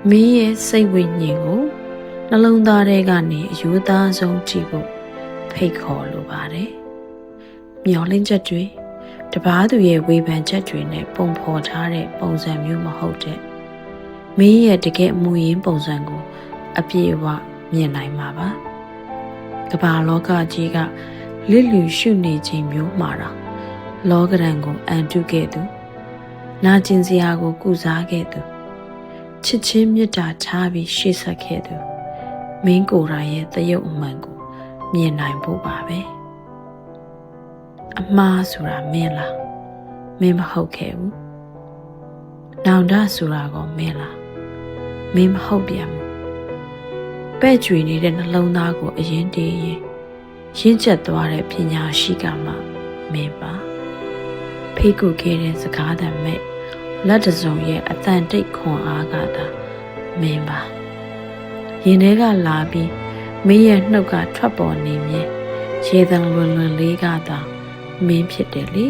မင်းရဲ့စိတ်ဝိညာဉ်ကိုနှလုံးသားထဲကနေအယူသားဆုံးကြည့်ဖို့ဖိတ်ခေါ်လိုပါတယ်။မျောလင့်ချက်တွေတပားသူရဲ့ဝေဖန်ချက်တွေနဲ့ပုံဖော်ထားတဲ့ပုံစံမျိုးမဟုတ်တဲ့မင်းရဲ့တကယ်အမှုရင်းပုံစံကိုအပြည့်အဝမြင်နိုင်မှာပါ။ကမ္ဘာလောကကြီးကလစ်လျူရှုနေခြင်းမျိုးမှာတော့လောကဓာတ်ကိုအန်တုခဲ့သူနာကျင်စရာကိုကုစားခဲ့သူချစ်ချင်းမေတ္တာထားပြီးရှေ့ဆက်ခဲ့သူမင်းကိုယ်တိုင်ရဲ့သရုပ်အမှန်ကိုမြင်နိုင်ဖို့ပါပဲအမှားဆိုတာမင်းလားမင်းမဟုတ်ခဲ့ဘူးနောင်တဆိုတာကမင်းလားမင်းမဟုတ်ပြန်ဘူးပဲ့ကြွေနေတဲ့နှလုံးသားကိုအရင်တည်းရင်ရင့်ကျက်သွားတဲ့ပညာရှိကမှမင်းပါဖိတ်ကူခဲ့တဲ့စကားသံမဲ့လက်တစုံရဲ့အတန်တိတ်ခွန်အားကသာမင်းပါရင်ထဲကလာပြီးမင်းရဲ့နှုတ်ကထွက်ပေါ်နေမြဲရေတံလွန်လွန်လေးကသာမင်းဖြစ်တယ်လေ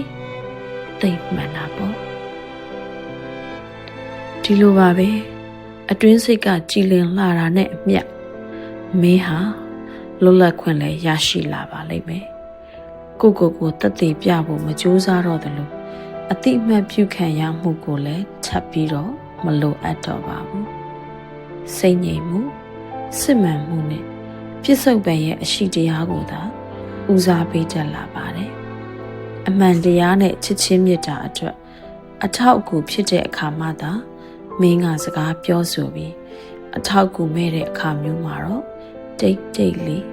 သိမှန်တာပေါ့ဒီလိုပါပဲအတွင်းစိတ်ကကြည်လင်လာတာနဲ့အမျှမင်းဟာလွတ်လပ်ခွင့်လည်းရရှိလာပါလိမ့်မယ်ကိုတက်တည်ပြဖို့မကြိုးစားတော့တယ်လို့အတိအမှတ်ပြုခံရမှုကိုလည်းထပ်ပြီးတော့မလိုအပ်တော့ပါဘူးစိတ်ငြိမ်မှုစစ်မှန်မှုနဲ့ပြစ္ဆုတ်ပံရဲ့အရှိတရားကိုသာဦးစားပေးတတ်လာပါတယ်အမှန်တရားနဲ့ချစ်ချင်းမေတ္တာအတွက်အထောက်အကူဖြစ်တဲ့အခါမှသာမင်းကစကားပြောဆိုပြီးအထောက်အကူမဲ့တဲ့အခါမျိုးမှာတော့တိတ်လေး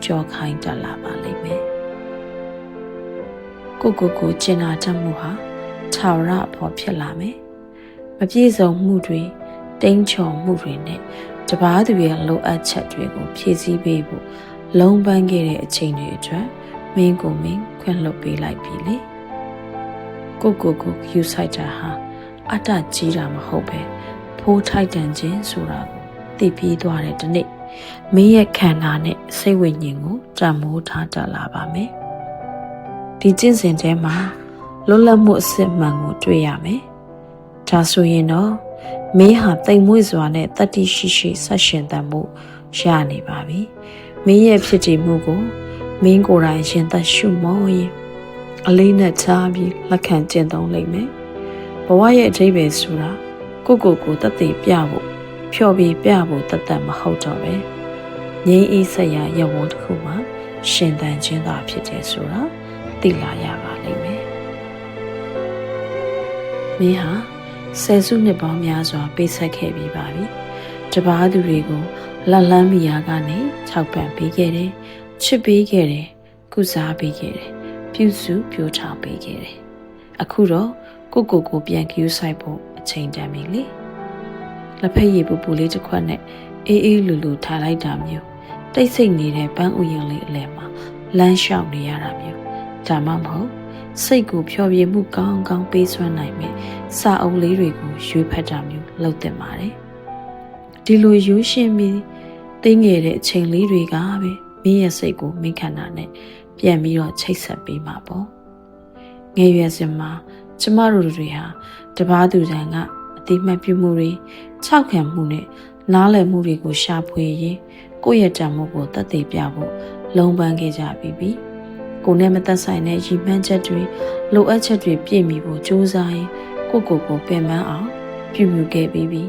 ကြောခိုင်းတတ်လာပါလိမ့်မယ်ကိုကျင်နာတတ်မှုဟာထာဝရပေါ်ဖြစ်လာမယ်မပြည့်စုံမှုတွေတိမ်ချော်မှုတွေနဲ့တပားသူရဲ့လိုအပ်ချက်တွေကိုဖြည့်ဆည်းပေးဖို့လုံးပန်းခဲ့တဲ့အချိန်တွေအတွက်မင်းကိုခွင့်လွှတ်ပေးလိုက်ပြီလေကိုယူဆိုင်တာဟာအတ္တကြီးတာမဟုတ်ပဲဖိုးထိုက်တန်ခြင်းဆိုတာကိုသိပြီးသွားတဲ့ဒီနေ့မင်းရဲ့ခန္ဓာနဲ့စိတ်ဝိညာဉ်ကိုတန်မိုးထားတတ်လာပါမယ်ဒီကျင့်စဉ်ထဲမှာလွတ်လပ်မှုအစစ်မှန်ကိုတွေ့ရမယ်ဒါဆိုရင်တော့မင်းဟာတိမ်မွေ့စွာနဲ့တတ္တိရှိဆက်ရှင်တတ်မှုရနေပါပြီမင်းရဲ့ဖြစ်တည်မှုကိုမင်းကိုယ်တိုင်ရှင်သက်ရှုမောရင်အလေးနဲ့ထားပြီးလက်ခံကျင့်သုံးလိမ့်မယ်ဘဝရဲ့အဓိပ္ပာယ်ဆိုတာကိုတတ်သိပြဖို့ဖြော်ပြီးပြဖို့တတ်မဟုတ်တော့ပဲငြိမ်းအေးဆက်ရရဝတစ်ခုမှရှင်သန်ခြင်းသာဖြစ်တယ်ဆိုတာသိလာရပါလိမ့်မယ်မင်းဟာဆယ်စုနှစ်ပေါင်းများစွာပေးဆက်ခဲ့ပြီးပါပြီတပားသူတွေကိုလက်လန်းမိရာကနေ၆ပံပေးခဲ့တယ်ချစ်ပေးခဲ့တယ်ကုစားပေးခဲ့တယ်ပြုစုပြိုးထောင်ပေးခဲ့တယ်အခုတော့ကိုပြန်ကြည့်ဆိုင်ဖို့အချိန်တန်ပြီလေလက်ဖက်ရည်ပူလေးတစ်ခွက်နဲ့အေးလူထားလိုက်တာမျိုးတိတ်ဆိတ်နေတဲ့ပန်းဥယျာဉ်လေးအလယ်မှာလမ်းလျှောက်နေရတာမျိုးဒါမှမဟုတ်စိတ်ကိုဖျော်ဖြေမှုကောင်းကောင်းပေးစွမ်းနိုင်မယ်စာအုပ်လေးတွေကိုရွေးဖတ်တာမျိုးလုပ်သင့်ပါတယ်ဒီလိုရိုးရှင်းပြီးသိငယ်တဲ့အချိန်လေးတွေကပဲမင်းရဲ့စိတ်ကိုမင်းခန္ဓာနဲ့ပြန်ပြီးတော့ချိတ်ဆက်ပေးမှာပေါ့ငယ်ရွယ်စဉ်မှာကျမတို့တွေဟာတပားသူတန်ကအတိမတ်ပြုမှုတွေခြောက်ခံမှုနဲ့နားလည်မှုတွေကိုရှာဖွေရင်းကိုယ့်ရဲ့တန်မှုကိုတတ်သိပြဖို့လုံးပန်းခဲ့ကြပြီးကိုယ်နဲ့မသက်ဆိုင်တဲ့ရည်မှန်းချက်တွေလိုအပ်ချက်တွေပြည့်မီဖို့ကြိုးစားရင်ကိုပင်ပန်းအောင်ပြုမှုခဲ့ပြီး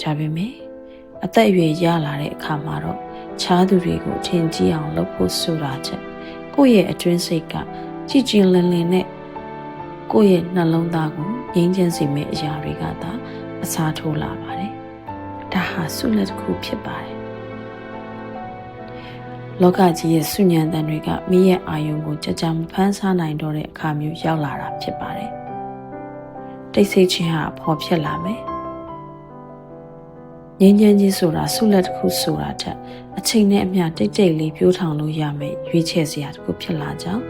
ဒါပေမဲ့အသက်အရွယ်ရလာတဲ့အခါမှာတော့ခြားသူတွေကိုထင်ကြီးအောင်လုပ်ဖို့ဆိုတာချက်ကိုယ့်ရဲ့အတွင်းစိတ်ကကြည်လင်နဲ့ကိုယ့်ရဲ့နှလုံးသားကိုငြိမ်းချမ်းစေမယ့်အရာတွေကသာအစားထိုးလာပါတယ်ဒါဟာဆုလက်တစ်ခုဖြစ်ပါတယ်လောကကြီးရဲ့ဆုညံတန်တွေကမိရဲ့အာယုံကိုကြမဖမ်းဆားနိုင်တော့တဲ့အခါမျိုးရောက်လာတာဖြစ်ပါတယ်တိတ်ဆိတ်ခြင်းဟာပေါ်ဖြစ်လာမယ်ငြိမ်းချမ်းခြင်းဆိုတာဆုလက်တစ်ခုဆိုတာထက်အချိန်နဲ့အမျှတိတ်လေးပြိုးထောင်လို့ရမယ်ရွေးချယ်စရာတစ်ခုဖြစ်လာကြောင်း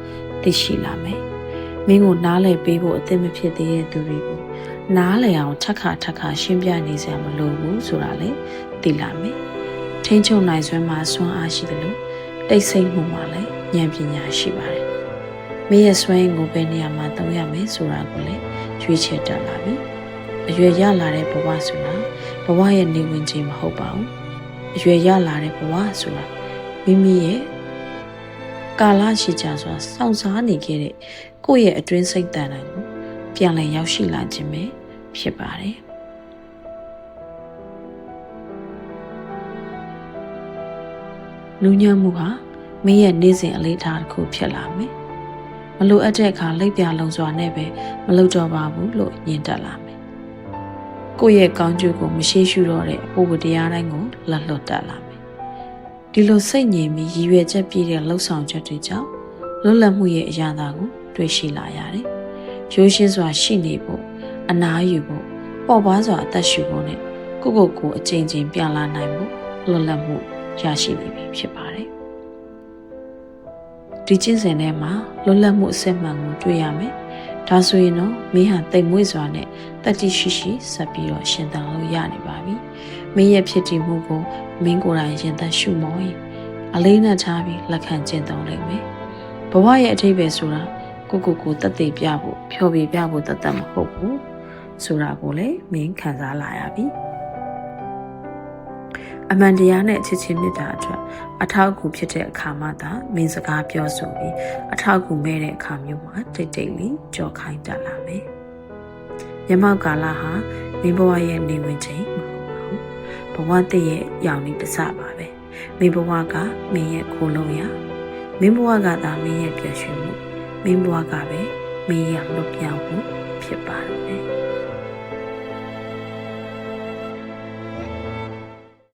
သိရှိလာမယ်မင်းကိုနားလည်ပေးဖို့အသင့်မဖြစ်သေးတဲ့သူတွေကိုနားလည်အောင်ထပ်ခါရှင်းပြနေစရာမလိုဘူးဆိုတာလည်းသိလာမယ်ထိန်းချုပ်နိုင်စွမ်းမှာစွမ်းအားရှိတယ်လို့တိတ်ဆိတ်မှုမှာလည်းဉာဏ်ပညာရှိပါတယ်မင်းရဲ့စွမ်းရည်ကိုဘယ်နေရာမှာသုံးရမယ်ဆိုတာကိုလည်းရွေးချယ်တတ်လာပြီအရွယ်ရလာတဲ့ဘဝဆိုတာ ဘဝရဲ့နေဝင်ခြင်းမဟုတ်ပါဘူးအရွယ်ရလာတဲ့ဘဝဆိုတာမိမိရဲ့ကာလရှိကြစွာစောင့်စားနေခဲ့တဲ့ကိုယ့်ရဲ့အတွင်းစိတ်တန်တိုင်းကိုပြန်လည်ရောက်ရှိလာခြင်းပဲဖြစ်ပါတယ်လူညံ့မှုဟာမင်းရဲ့နေ့စဉ်အလေးထားတစ်ခုဖြစ်လာမယ်မလိုအပ်တဲ့အခါလက်ပြလုံးစွာနဲ့ပဲမလုပ်တော့ပါဘူးလို့ညင်တက်လာမယ်ကိုယ့်ရဲ့ကောင်းကျိုးကိုမရှိရှုတော့တဲ့အဖို့ဝတရားတိုင်းကိုလက်လွတ်တက်လာမယ်ဒီလိုစိတ်ငြိမ်ပြီးရည်ရွယ်ချက်ပြည့်တဲ့လှုပ်ဆောင်ချက်တွေကြောင့်လွတ်လပ်မှုရဲ့အရာသာကိုတွေ့ရှိလာရတယ်ရိုးရှင်းစွာရှိနေဖို့အနားယူဖို့ပေါ်ပွားစွာအသက်ရှူဖို့နဲ့ကိုယ့်အချိန်ချင်းပြန်လာနိုင်ဖို့လွတ်လပ်မှုရရှိနေပြီဖြစ်ပါတယ်ဒီကျင့်စဉ်ထဲမှာလွတ်လပ်မှုအစစ်မှန်ကိုတွေ့ရမယ်ဒါဆိုရင်တော့မင်းဟာတိမ်မွေ့စွာနဲ့တတိရှိရှိဆက်ပြီးတော့ရှင်သန်လို့ရနေပါပြီမင်းရဲ့ဖြစ်တည်မှုကိုမင်းကိုယ်တိုင်ရင်သက်ရှုမောရင်အလေးနဲ့ထားပြီးလက်ခံကျင့်သုံးလိမ့်မယ်ဘဝရဲ့အထိပ္ပယ်ဆိုတာကိုတတ်သိပြဖို့ဖြောပြပြဖို့တတ်မဟုတ်ဘူးဆိုတာကိုလည်းမင်းခံစားလာရပြီအမှန်တရားနဲ့ချစ်ချင်းမေတ္တာအတွက်အထောက်အကူဖြစ်တဲ့အခါမှသာမင်းစကားပြောဆိုပြီးအထောက်အကူမဲ့တဲ့အခါမျိုးမှာတိတ်တိတ်လေးကြော်ခိုင်းတတ်လာမယ်။မြမောက်ကာလဟာမင်းဘဝရဲ့နေဝင်ချိန်မဟုတ်ပါဘူး။ဘဝတည့်ရဲ့ရောင်နေတစပါပဲ။မင်းဘဝကမင်းရဲ့ခိုးလုံးရမင်းဘဝကသာမင်းရဲ့ပြည့်စုံမှုမင်းဘဝကပဲမင်းရဲ့လွတ်ပြောင်းမှုဖြစ်ပါတော့တယ်။